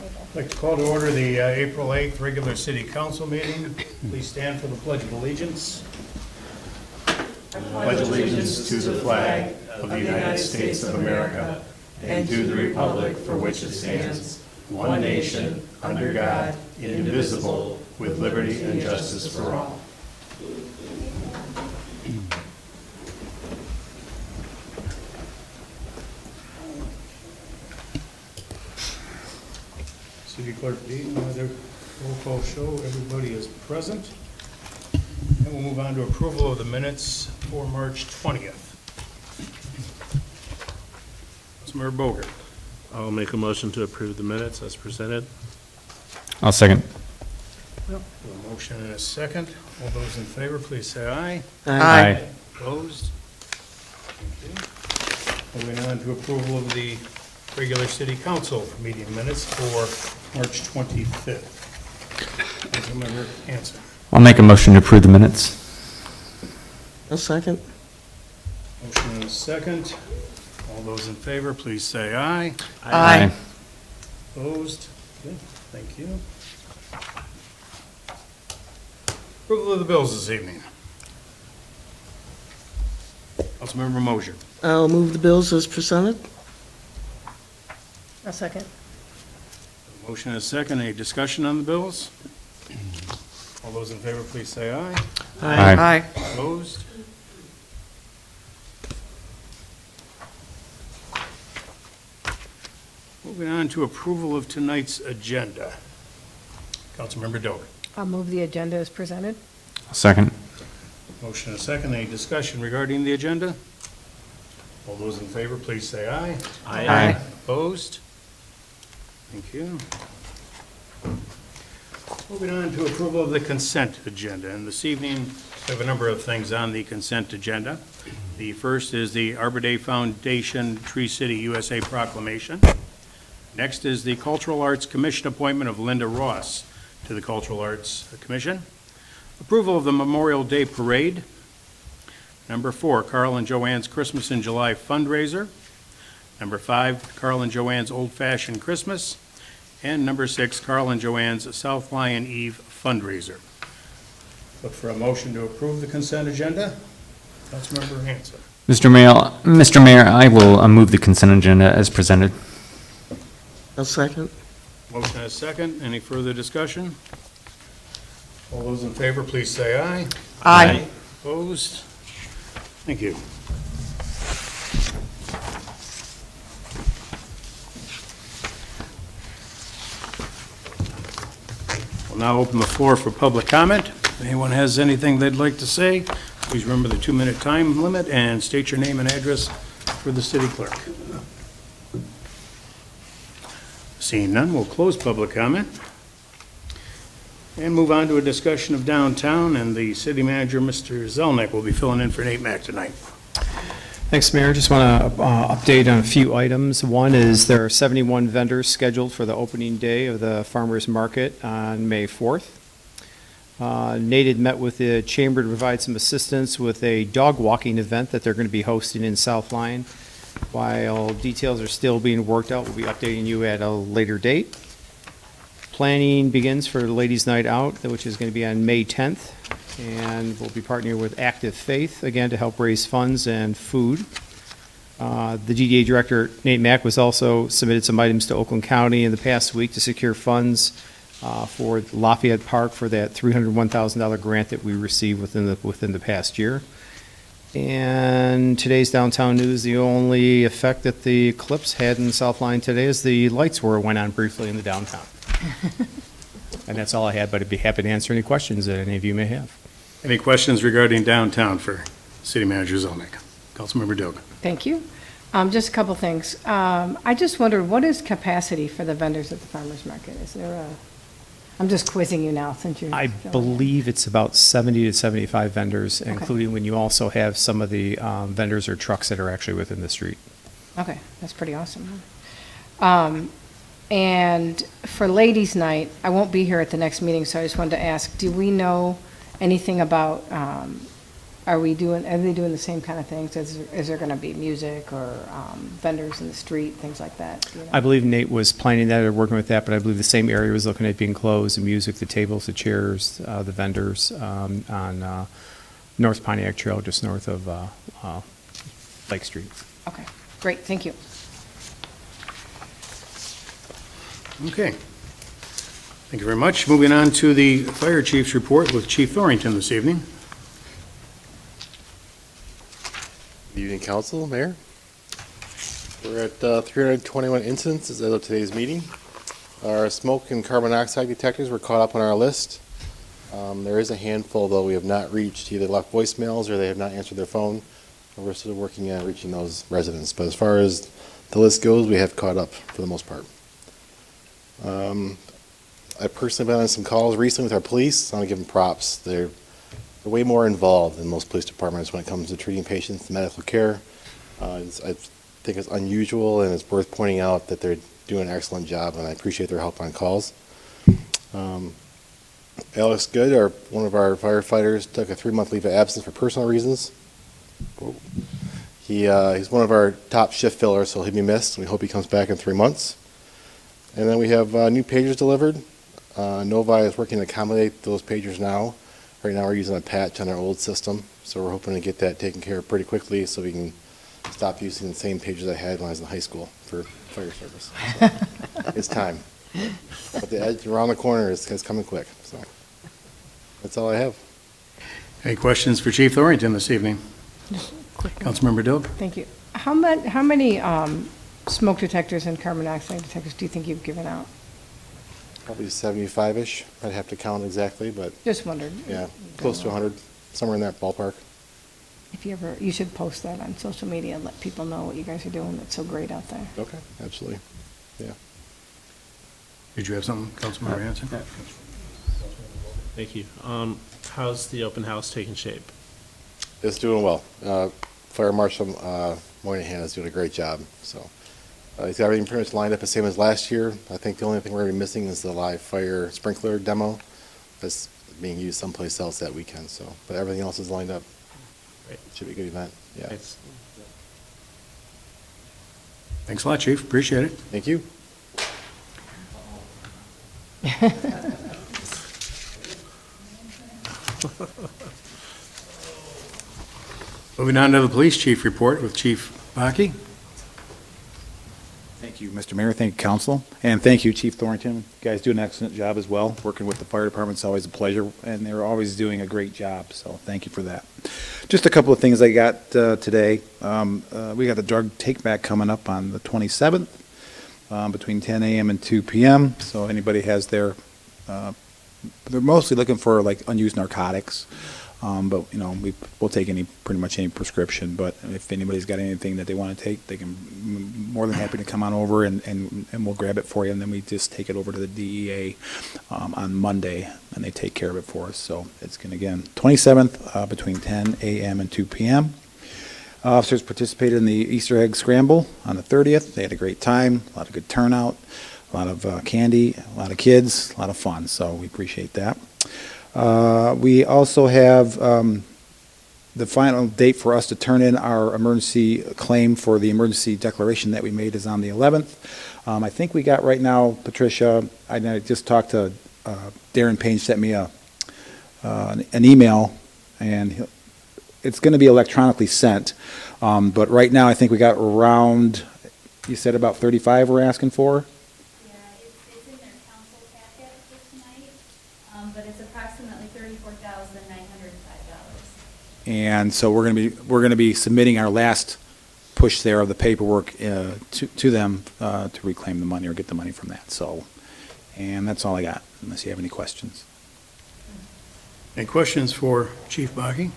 I'd like to call to order the April 8th regular city council meeting. Please stand for the Pledge of Allegiance. Pledge allegiance to the flag of the United States of America and to the republic for which it stands, one nation, under God, indivisible, with liberty and justice for all. City Clerk Deaton, the roll call show, everybody is present. And we'll move on to approval of the minutes for March 20th. Councilmember Boger. I'll make a motion to approve the minutes as presented. I'll second. A motion and a second. All those in favor, please say aye. Aye. Opposed? Thank you. Moving on to approval of the regular city council meeting minutes for March 25th. Councilmember Hanson. I'll make a motion to approve the minutes. A second. Motion and a second. All those in favor, please say aye. Aye. Opposed? Good, thank you. Approval of the bills this evening. Councilmember Mosier. I'll move the bills as presented. A second. Motion and a second. Any discussion on the bills? All those in favor, please say aye. Aye. Opposed? Moving on to approval of tonight's agenda. Councilmember Dover. I'll move the agenda as presented. I'll second. Motion and a second. Any discussion regarding the agenda? All those in favor, please say aye. Aye. Opposed? Thank you. Moving on to approval of the consent agenda. And this evening, we have a number of things on the consent agenda. The first is the Arbor Day Foundation Tree City USA proclamation. Next is the Cultural Arts Commission appointment of Linda Ross to the Cultural Arts Commission. Approval of the Memorial Day Parade. Number 4, Carl and Joanne's Christmas in July fundraiser. Number 5, Carl and Joanne's Old Fashioned Christmas. And number 6, Carl and Joanne's South Lyon Eve fundraiser. Look for a motion to approve the consent agenda. Councilmember Hanson. Mr. Mayor, I will move the consent agenda as presented. A second. Motion and a second. Any further discussion? All those in favor, please say aye. Aye. Opposed? Thank you. We'll now open the floor for public comment. If anyone has anything they'd like to say, please remember the 2-minute time limit and state your name and address for the city clerk. Seeing none, we'll close public comment and move on to a discussion of downtown, and the city manager, Mr. Zelnick, will be filling in for Nate Mack tonight. Thanks, Mayor. Just want to update on a few items. One is there are 71 vendors scheduled for the opening day of the Farmers Market on May 4th. Nate had met with the chamber to provide some assistance with a dog walking event that they're going to be hosting in South Lyon. While details are still being worked out, we'll be updating you at a later date. Planning begins for Ladies' Night Out, which is going to be on May 10th. And we'll be partnering with Active Faith, again, to help raise funds and food. The DDA Director, Nate Mack, was also submitted some items to Oakland County in the past week to secure funds for Lafayette Park for that $301,000 grant that we received within the past year. And today's downtown news, the only effect that the eclipse had in South Lyon today is the lights went on briefly in the downtown. And that's all I had, but I'd be happy to answer any questions that any of you may have. Any questions regarding downtown for City Manager Zelnick? Councilmember Doga. Thank you. Just a couple things. I just wondered, what is capacity for the vendors at the farmer's market? Is there a, I'm just quizzing you now since you're. I believe it's about 70 to 75 vendors, including when you also have some of the vendors or trucks that are actually within the street. Okay, that's pretty awesome. And for Ladies' Night, I won't be here at the next meeting, so I just wanted to ask, do we know anything about are they doing the same kind of things? Is there gonna be music or vendors in the street, things like that? Do you know? I believe Nate was planning that or working with that, but I believe the same area was looking at being closed, the music, the tables, the chairs, the vendors on North Pontiac Trail, just north of Lake Street. Okay, great, thank you. Okay. Thank you very much. Moving on to the Fire Chief's report with Chief Thorrington this evening. Good evening, Council, Mayor. We're at 321 incidents as of today's meeting. Our smoke and carbon monoxide detectors were caught up on our list. There is a handful, though, we have not reached, either left voicemails or they have not answered their phone. We're still working at reaching those residents. But as far as the list goes, we have caught up for the most part. I've personally been on some calls recently with our police. I want to give them props. They're way more involved than most police departments when it comes to treating patients and medical care. I think it's unusual, and it's worth pointing out that they're doing an excellent job, and I appreciate their help on calls. Alex Good, one of our firefighters, took a 3-month leave of absence for personal reasons. He's one of our top shift fillers, so he'll be missed. We hope he comes back in 3 months. And then we have new pagers delivered. Novi is working to accommodate those pagers now. Right now we're using a patch on our old system, so we're hoping to get that taken care of pretty quickly so we can stop using the same pagers I had when I was in high school for fire service. So it's time. But the edge around the corner is coming quick. So that's all I have. Any questions for Chief Thorrington this evening? Councilmember Dilk? Thank you. How many smoke detectors and carbon monoxide detectors do you think you've given out? Probably 75-ish. I'd have to count exactly, but Just wondered. yeah, close to 100, somewhere in that ballpark. If you should post that on social media and let people know what you guys are doing. It's so great out there. Okay, absolutely. Yeah. Did you have something, Councilmember Hanson? Thank you. How's the open house taking shape? It's doing well. Fire Marshal Moynihan is doing a great job. So he's got everything pretty much lined up the same as last year. I think the only thing we're going to be missing is the live fire sprinkler demo that's being used someplace else that weekend. So, but everything else is lined up. Great. Should be a good event. Yeah. Thanks. Thanks a lot, Chief. Appreciate it. Thank you. Moving on to the Police Chief report with Chief Bakke. Thank you, Mr. Mayor. Thank you, Council. And thank you, Chief Thorrington. You guys do an excellent job as well. Working with the fire department's always a pleasure, and they're always doing a great job, so thank you for that. Just a couple of things I got today. We got the drug take-back coming up on the 27th between 10 a.m. and 2 p.m., so anybody has their, they're mostly looking for like unused narcotics. But, you know, we'll take pretty much any prescription, but if anybody's got anything that they want to take, they can, more than happy to come on over and we'll grab it for you, and then we just take it over to the DEA on Monday, and they take care of it for us. So it's going to, again, 27th between 10 a.m. and 2 p.m. Officers participated in the Easter egg scramble on the 30th. They had a great time, a lot of good turnout, a lot of candy, a lot of kids, a lot of fun, so we appreciate that. We also have the final date for us to turn in our emergency claim for the emergency declaration that we made is on the 11th. I think we got right now, Patricia, I just talked to Darren Payne, sent me an email, and it's going to be electronically sent. But right now, I think we got around, you said about 35 we're asking for? Yeah, it's in their council packet for tonight, but it's approximately $34,905. And so we're going to be submitting our last push there of the paperwork to them to reclaim the money or get the money from that. So, and that's all I got, unless you have any questions. Any questions for Chief Bakke?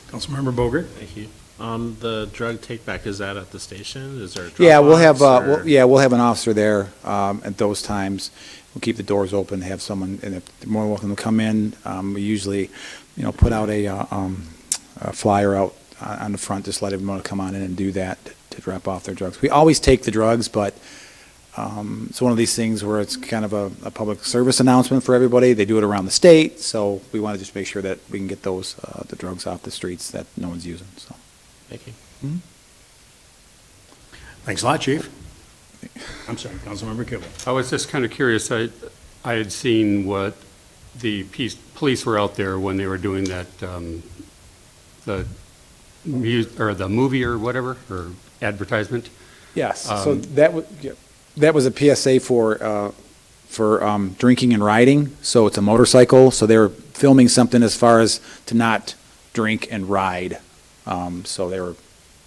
Councilmember Bogert? Thank you. The drug take-back, is that at the station? Is there a Yeah, we'll have drop-offs, or- we'll have an officer there at those times. We'll keep the doors open, have someone, and if they're more than welcome to come in, we usually, put out a flyer out on the front, just let everyone come on in and do that to drop off their drugs. We always take the drugs, but It's one of these things where it's kind of a public service announcement for everybody. They do it around the state, so we want to just make sure that we can get those, the drugs off the streets that no one's using, so. Thank you. Thanks a lot, Chief. I'm sorry, Councilmember Kibble. I was just kind of curious, I had seen what the police were out there when they were doing that, the movie or whatever, or advertisement. Yes, so that was a PSA for drinking and riding, so it's a motorcycle, so they were filming something as far as to not drink and ride. So they were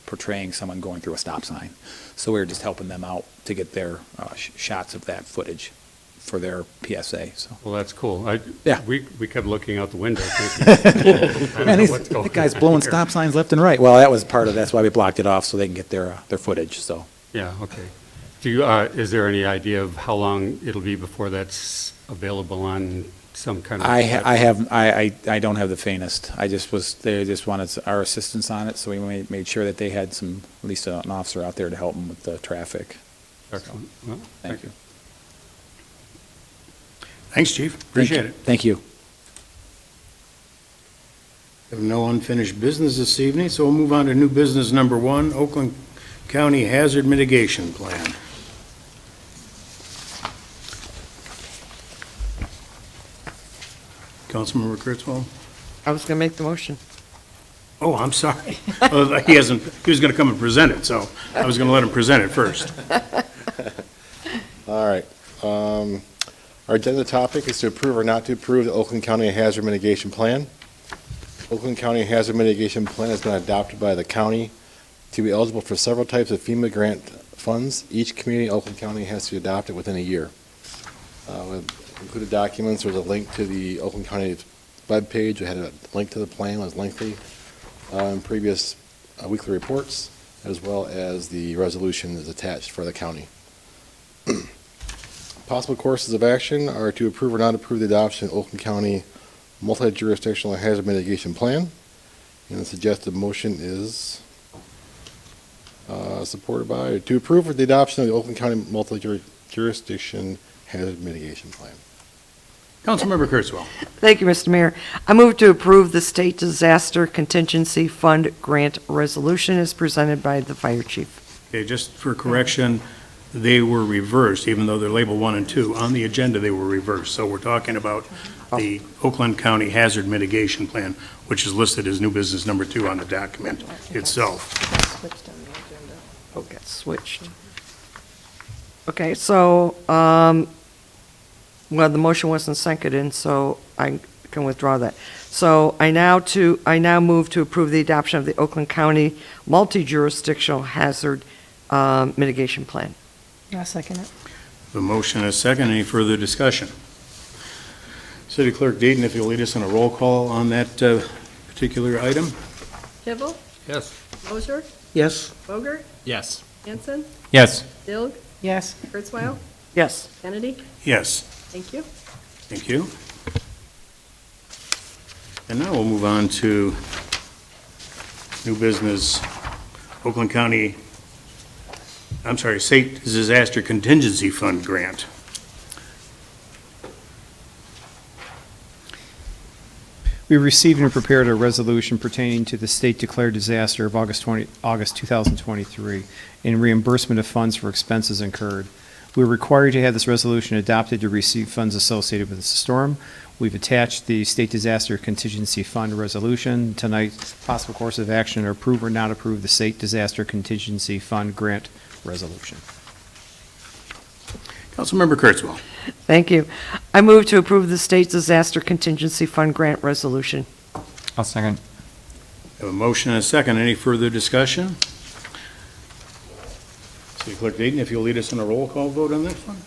portraying someone going through a stop sign. So we were just helping them out to get their shots of that footage for their PSA, so. Well, that's cool. Yeah. We kept looking out the window thinking, I don't Man, know what's going that guy's on blowing here. stop signs left and right. Well, that was part of, that's why we blocked it off, so they can get their footage, so. Yeah, okay. Do you, is there any idea of how long it'll be before that's available on some kind of? I don't have the faintest. They just wanted our assistance on it, so we made sure that they had some, at least an officer out there to help them with the traffic. Excellent. Well, Thank you. Thanks, Chief. Appreciate it. Thank you. We have no unfinished business this evening, so we'll move on to new business number 1, Oakland County Hazard Mitigation Plan. Councilmember Kurtzwell? I was going to make the motion. Oh, I'm sorry. He was going to come and present it, so I was going to let him present it first. All right. Our agenda topic is to approve or not to approve the Oakland County Hazard Mitigation Plan. Oakland County Hazard Mitigation Plan has been adopted by the county to be eligible for several types of FEMA grant funds. Each community in Oakland County has to adopt it within a year. With included documents, there's a link to the Oakland County webpage. We had a link to the plan, it was lengthy, in previous weekly reports, as well as the resolution is attached for the county. Possible courses of action are to approve or not approve the adoption of Oakland County Multi-Jurisdictional Hazard Mitigation Plan. And the suggested motion is supported by, to approve for the adoption of the Oakland County Multi-Jurisdiction Hazard Mitigation Plan. Councilmember Kurtzwell. Thank you, Mr. Mayor. I move to approve the State Disaster Contingency Fund Grant Resolution as presented by the Fire Chief. Okay, just for correction, they were reversed, even though they're labeled 1 and 2. On the agenda, they were reversed. So we're talking about the Oakland County Hazard Mitigation Plan, which is listed as new business number 2 on the document itself. Switched on the agenda. Oh, got switched. Okay, so, well, the motion wasn't seconded, so I can withdraw that. So I now move to approve the adoption of the Oakland County Multi-Jurisdictional Hazard Mitigation Plan. I'll second it. The motion is second. Any further discussion? City Clerk Deaton, if you'll lead us in a roll call on that particular item. Kibble? Yes. Mosier? Yes. Bogert? Yes. Hanson? Yes. Dilg? Yes. Kurzweil? Yes. Kennedy? Yes. Thank you. Thank you. And now we'll move on to new business, Oakland County, State Disaster Contingency Fund Grant. We received and prepared a resolution pertaining to the state declared disaster of August 2023 in reimbursement of funds for expenses incurred. We're required to have this resolution adopted to receive funds associated with the storm. We've attached the State Disaster Contingency Fund resolution. Tonight, possible course of action to approve or not approve the State Disaster Contingency Fund grant resolution. Councilmember Kurtzwell. Thank you. I move to approve the State Disaster Contingency Fund Grant Resolution. I'll second. I have a motion and a second. Any further discussion? City Clerk Deaton, if you'll lead us in a roll call vote on this one.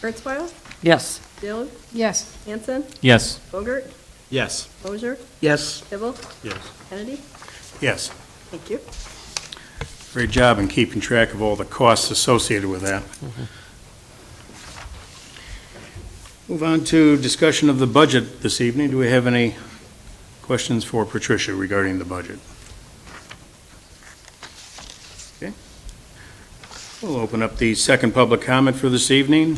Kurzweil? Yes. Dilg? Yes. Hanson? Yes. Bogert? Yes. Mosier? Yes. Kibble? Yes. Kennedy? Yes. Thank you. Great job in keeping track of all the costs associated with that. Move on to discussion of the budget this evening. Do we have any questions for Patricia regarding the budget? Okay. We'll open up the second public comment for this evening.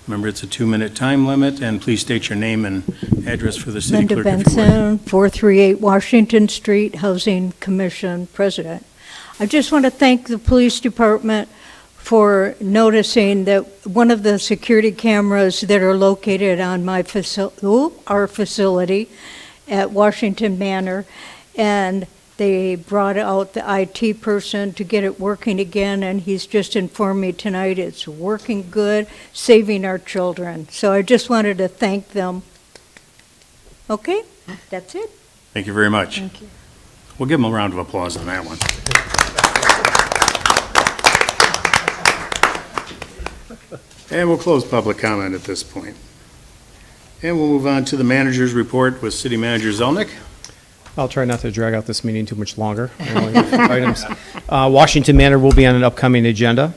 Remember, it's a 2-minute time limit, and please state your name and address for the city Linda clerk if you would. Benson, 438 Washington Street, Housing Commission President. I just want to thank the police department for noticing that one of the security cameras that are located on our facility at Washington Manor, and they brought out the IT person to get it working again, and he's just informed me tonight it's working good, saving our children. So I just wanted to thank them. Okay, that's it. Thank you very much. Thank you. We'll give them a round of applause on that one. And we'll close public comment at this point. And we'll move on to the manager's report with City Manager Zelnick. I'll try not to drag out this meeting too much longer. Items. Washington Manor will be on an upcoming agenda.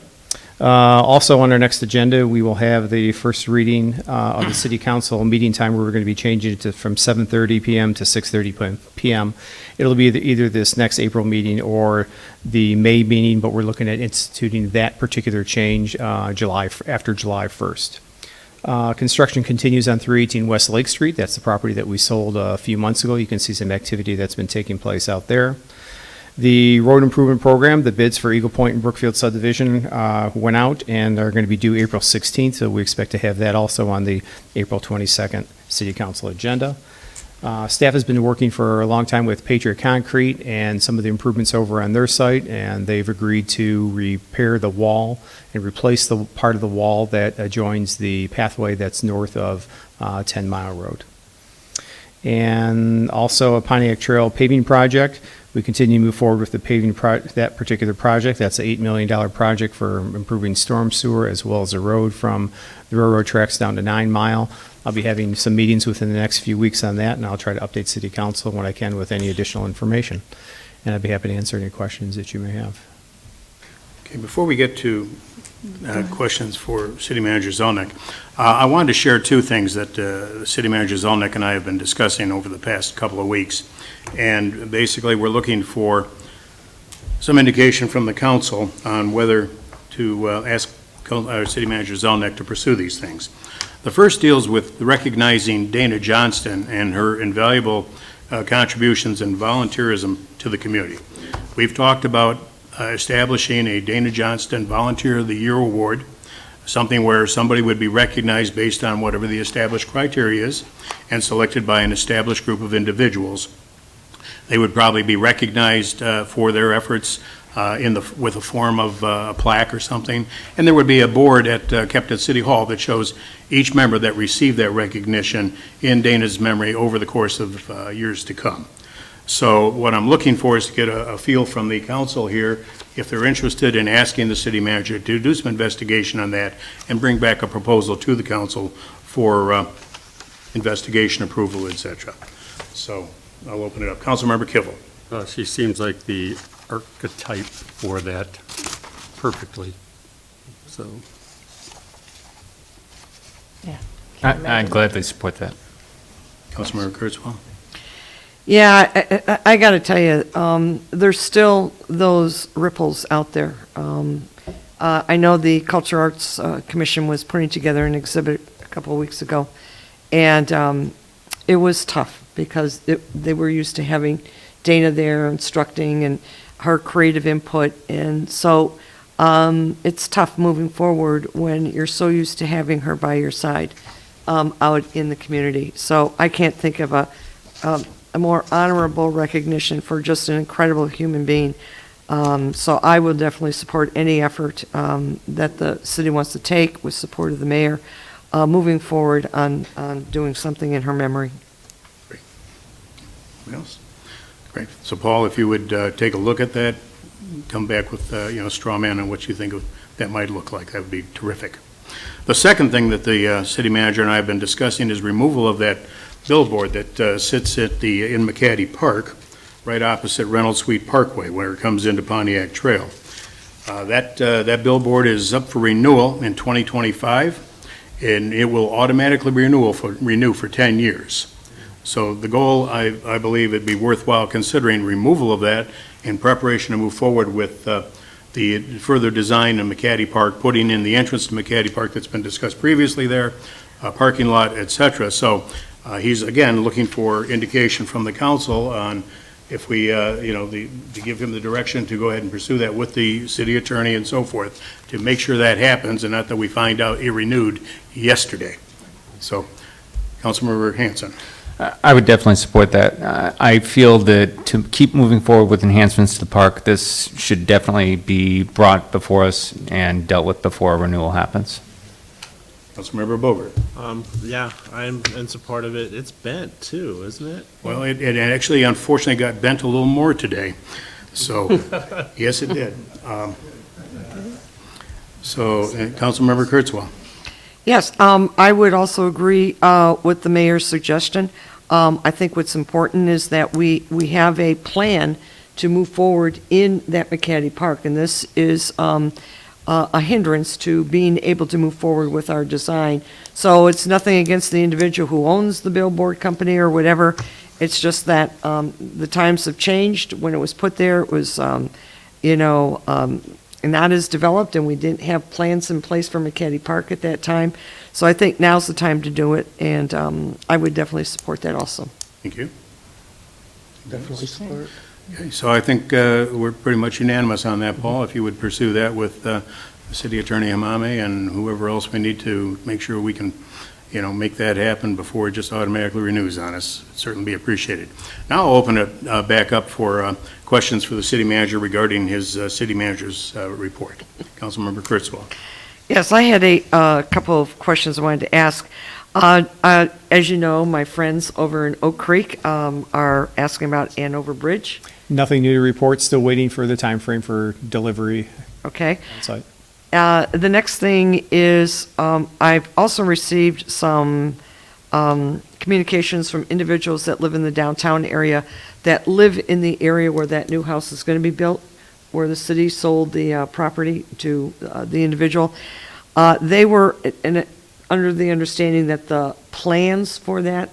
Also on our next agenda, we will have the first reading of the City Council meeting time, where we're going to be changing it from 7:30 p.m. to 6:30 p.m. It'll be either this next April meeting or the May meeting, but we're looking at instituting that particular change after July 1st. Construction continues on 318 West Lake Street. That's the property that we sold a few months ago. You can see some activity that's been taking place out there. The road improvement program, the bids for Eagle Point and Brookfield subdivision went out, and are going to be due April 16th, so we expect to have that also on the April 22nd City Council agenda. Staff has been working for a long time with Patriot Concrete and some of the improvements over on their site, and they've agreed to repair the wall and replace the part of the wall that adjoins the pathway that's north of 10 Mile Road. And also a Pontiac Trail paving project. We continue to move forward with the paving that particular project. That's an $8 million project for improving storm sewer as well as the road from the railroad tracks down to 9 Mile. I'll be having some meetings within the next few weeks on that, and I'll try to update City Council when I can with any additional information. And I'd be happy to answer any questions that you may have. Okay, before we get to questions for City Manager Zelnick, I wanted to share two things that City Manager Zelnick and I have been discussing over the past couple of weeks. And basically, we're looking for some indication from the council on whether to ask City Manager Zelnick to pursue these things. The first deals with recognizing Dana Johnston and her invaluable contributions and volunteerism to the community. We've talked about establishing a Dana Johnston Volunteer of the Year Award, something where somebody would be recognized based on whatever the established criteria is and selected by an established group of individuals. They would probably be recognized for their efforts with a form of a plaque or something, and there would be a board kept at City Hall that shows each member that received that recognition in Dana's memory over the course of years to come. So what I'm looking for is to get a feel from the council here if they're interested in asking the city manager to do some investigation on that and bring back a proposal to the council for investigation, approval, etc. So I'll open it up. Councilmember Kivel. She seems like the archetype for that perfectly. So Yeah. I'd gladly support that. Councilmember Kurtzwell. Yeah, I got to tell you, there's still those ripples out there. I know the Culture Arts Commission was putting together an exhibit a couple of weeks ago, and it was tough because they were used to having Dana there instructing and her creative input, and so it's tough moving forward when you're so used to having her by your side out in the community. So I can't think of a more honorable recognition for just an incredible human being. So I will definitely support any effort that the city wants to take with support of the mayor moving forward on doing something in her memory. Great. Anything else? Great. So Paul, if you would take a look at that, come back with straw man on what you think that might look like, that would be terrific. The second thing that the city manager and I have been discussing is removal of that billboard that sits in McCaddy Park, right opposite Reynolds Suite Parkway, where it comes into Pontiac Trail. That billboard is up for renewal in 2025, and it will automatically renew for 10 years. So the goal, I believe it'd be worthwhile considering removal of that in preparation to move forward with the the further design in McCaddy Park, putting in the entrance to McCaddy Park that's been discussed previously there, parking lot, et cetera. So he's, again, looking for indication from the council on if we, to give him the direction to go ahead and pursue that with the city attorney and so forth, to make sure that happens, and not that we find out it renewed yesterday. So, Councilmember Hanson. I would definitely support that. I feel that to keep moving forward with enhancements to the park, this should definitely be brought before us and dealt with before a renewal happens. Councilmember Bogert. Yeah, I'm in support of it. It's bent too, isn't it? Well, it actually unfortunately got bent a little more today, so, yes, it did. Councilmember Kurtzwell. Yes, I would also agree with the mayor's suggestion. I think what's important is that we have a plan to move forward in that McCaddy Park, and this is a hindrance to being able to move forward with our design. So it's nothing against the individual who owns the billboard company or whatever. It's just that the times have changed. When it was put there, it was, not as developed, and we didn't have plans in place for McCaddy Park at that time. So I think now's the time to do it, and I would definitely support that also. Thank you. Definitely support. Okay, so I think we're pretty much unanimous on that, Paul. If you would pursue that with City Attorney Hamame and whoever else we need to make sure we can, make that happen before it just automatically renews on us, it'd certainly be appreciated. Now I'll open it back up for questions for the city manager regarding his city manager's report. Councilmember Kurtzwell. Yes, I had a couple of questions I wanted to ask. As you know, my friends over in Oak Creek are asking about Andover Bridge. Nothing new to report, still waiting for the time frame for delivery Okay. on site. The next thing is, I've also received some communications from individuals that live in the downtown area, that live in the area where that new house is going to be built, where the city sold the property to the individual. They were under the understanding that the plans for that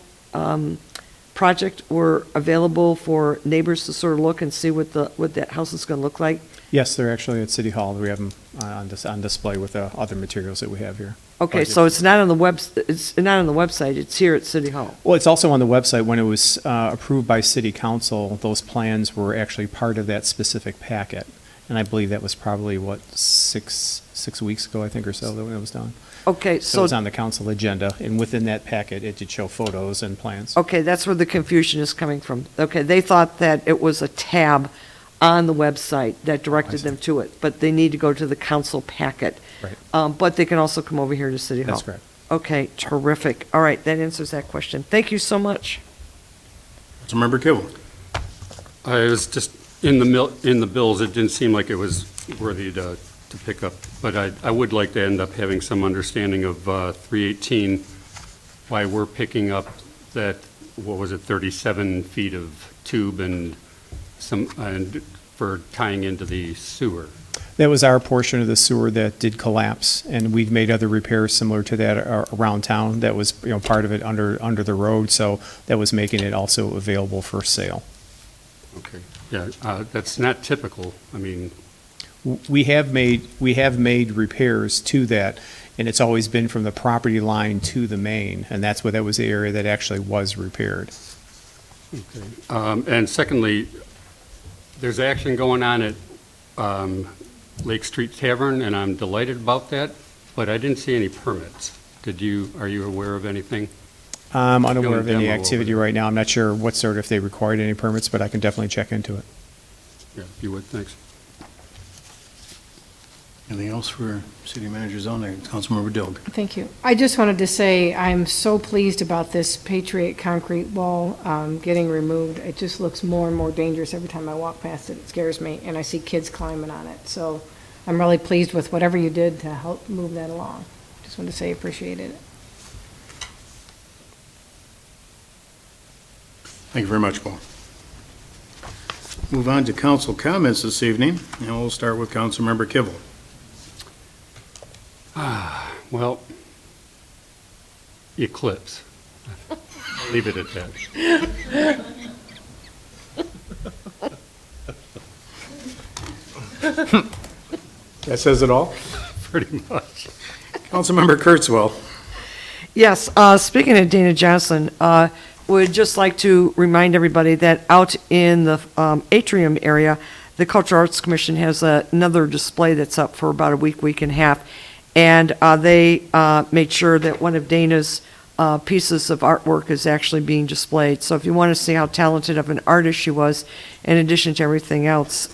project were available for neighbors to sort of look and see what that house is going to look like. Yes, they're actually at City Hall. We have them on display with the other materials that we have here. Okay, so it's not on the website, it's here at City Hall. Well, it's also on the website. When it was approved by City Council, those plans were actually part of that specific packet. And I believe that was probably, six weeks ago, I think, or so, that when it was done. Okay, So it was on the council agenda, and within that packet, it did show photos and plans. Okay, that's where the confusion is coming from. Okay, they thought that it was a tab on the website that directed them to it, but they need to go to the council packet. Right. But they can also come over here to City Hall. That's correct. Okay, terrific. All right, that answers that question. Thank you so much. Councilmember Kibble. I was just, in the bills, it didn't seem like it was worthy to pick up, but I would like to end up having some understanding of 318, why we're picking up that, 37 feet of tube and for tying into the sewer. That was our portion of the sewer that did collapse, and we've made other repairs similar to that around town. That was, part of it under the road, so that was making it also available for sale. Okay, yeah, that's not typical. I mean, We have made repairs to that, and it's always been from the property line to the main, and that was the area that actually was repaired. okay. And secondly, there's action going on at Lake Street Tavern, and I'm delighted about that, but I didn't see any permits. Are you aware of anything? I'm unaware of any Demo activity over there. right now. I'm not sure if they required any permits, but I can definitely check into it. Yeah, if you would, thanks. Anything else for city manager's own? Councilmember Dilg. Thank you. I just wanted to say I'm so pleased about this Patriot concrete wall getting removed. It just looks more and more dangerous every time I walk past it. It scares me, and I see kids climbing on it. So I'm really pleased with whatever you did to help move that along. Just wanted to say appreciated it. Thank you very much, Paul. Move on to council comments this evening, and we'll start with Councilmember Kibble. Well, eclipse. I'll leave it at that. That says it all? Pretty much. Councilmember Kurtzwell. Yes, speaking of Dana Johnson, would just like to remind everybody that out in the atrium area, the Cultural Arts Commission has another display that's up for about a week and a half. And they made sure that one of Dana's pieces of artwork is actually being displayed. So if you want to see how talented of an artist she was, in addition to everything else,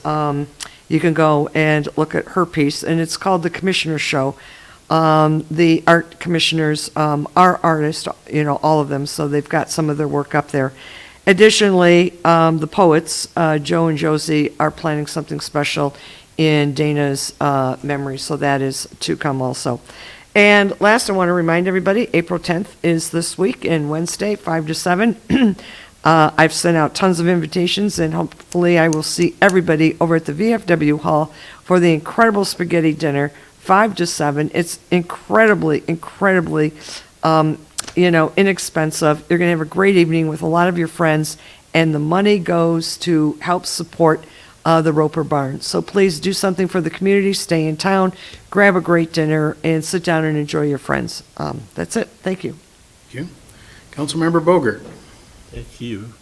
you can go and look at her piece. And it's called The Commissioner's Show. The art commissioners are artists, all of them, so they've got some of their work up there. Additionally, the poets, Joe and Josie, are planning something special in Dana's memory, so that is to come also. And last, I want to remind everybody, April 10th is this week, and Wednesday, 5 to 7. I've sent out tons of invitations, and hopefully I will see everybody over at the VFW Hall for the incredible spaghetti dinner, 5 to 7. It's incredibly, inexpensive. You're going to have a great evening with a lot of your friends, and the money goes to help support the Roper Barn. So please do something for the community, stay in town, grab a great dinner, and sit down and enjoy your friends. That's it. Thank you. Thank you. Councilmember Bogert. Thank you.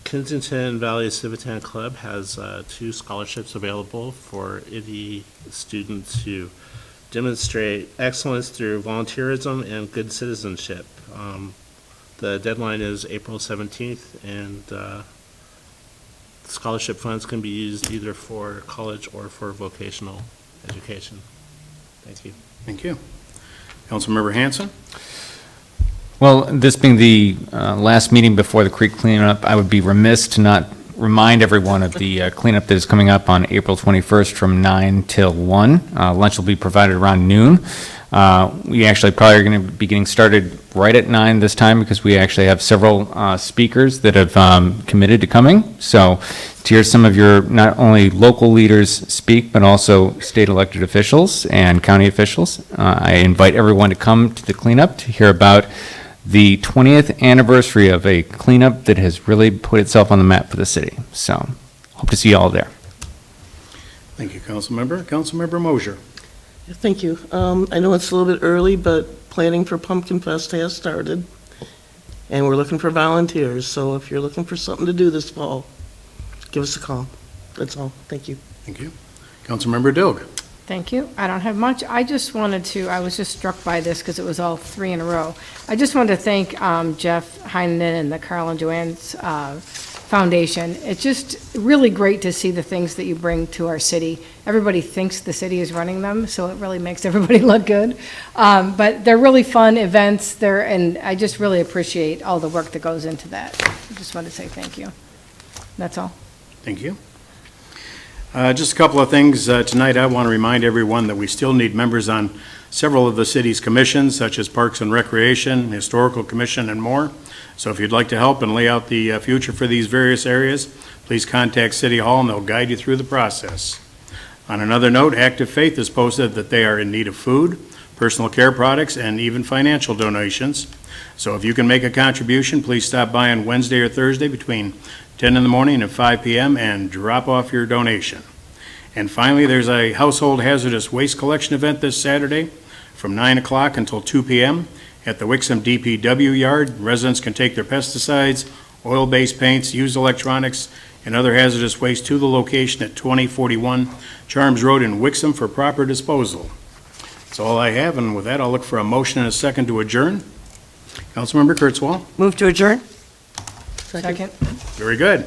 Kensington Valley Civitan Club has 2 scholarships available for any student to demonstrate excellence through volunteerism and good citizenship. The deadline is April 17th, and scholarship funds can be used either for college or for vocational education. Thank you. Thank you. Councilmember Hanson. Well, this being the last meeting before the creek cleanup, I would be remiss to not remind everyone of the cleanup that is coming up on April 21st from 9 till 1. Lunch will be provided around noon. We actually probably are going to be getting started right at 9 this time because we actually have several speakers that have committed to coming. So to hear some of your not only local leaders speak, but also state elected officials and county officials, I invite everyone to come to the cleanup to hear about the 20th anniversary of a cleanup that has really put itself on the map for the city. So hope to see you all there. Thank you, Councilmember. Councilmember Mosier. Thank you. I know it's a little bit early, but planning for Pumpkin Fest has started, and we're looking for volunteers. So if you're looking for something to do this fall, give us a call. That's all. Thank you. Thank you. Councilmember Dilg. Thank you. I don't have much. I was just struck by this because it was all 3 in a row. I just wanted to thank Jeff Heinen and the Carl and Joanne's Foundation. It's just really great to see the things that you bring to our city. Everybody thinks the city is running them, so it really makes everybody look good. But they're really fun events, and I just really appreciate all the work that goes into that. I just wanted to say thank you. That's all. Thank you. Just a couple of things. Tonight, I want to remind everyone that we still need members on several of the city's commissions, such as Parks and Recreation, Historical Commission, and more. So if you'd like to help and lay out the future for these various areas, please contact City Hall and they'll guide you through the process. On another note, Active Faith has posted that they are in need of food, personal care products, and even financial donations. So if you can make a contribution, please stop by on Wednesday or Thursday between 10 in the morning and 5 p.m. and drop off your donation. And finally, there's a household hazardous waste collection event this Saturday from 9 o'clock until 2 p.m. at the Wixom DPW yard. Residents can take their pesticides, oil-based paints, used electronics, and other hazardous waste to the location at 2041 Charms Road in Wixom for proper disposal. That's all I have, and with that, I'll look for a motion and a second to adjourn. Councilmember Kurtzwell. Move to adjourn? Second. Very good.